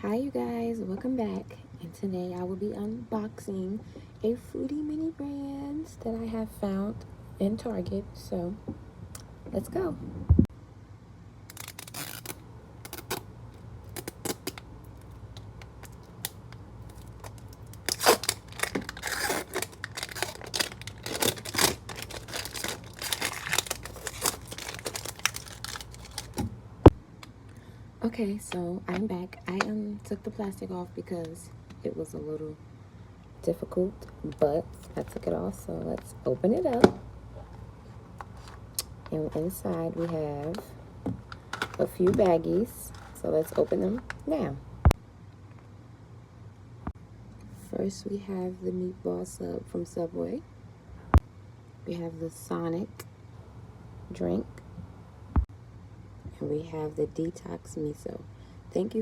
Hi you guys, welcome back, and today I will be unboxing a FOODIE mini brands that I have found in Target. So let's go. Okay, so I'm back. I took the plastic off because it was a little difficult, but I took it off. So let's open it up. And inside we have a few baggies. So let's open them now. First we have the meatball sub from Subway. We have the Sonic drink. And we have the Detox Miso. Thank you.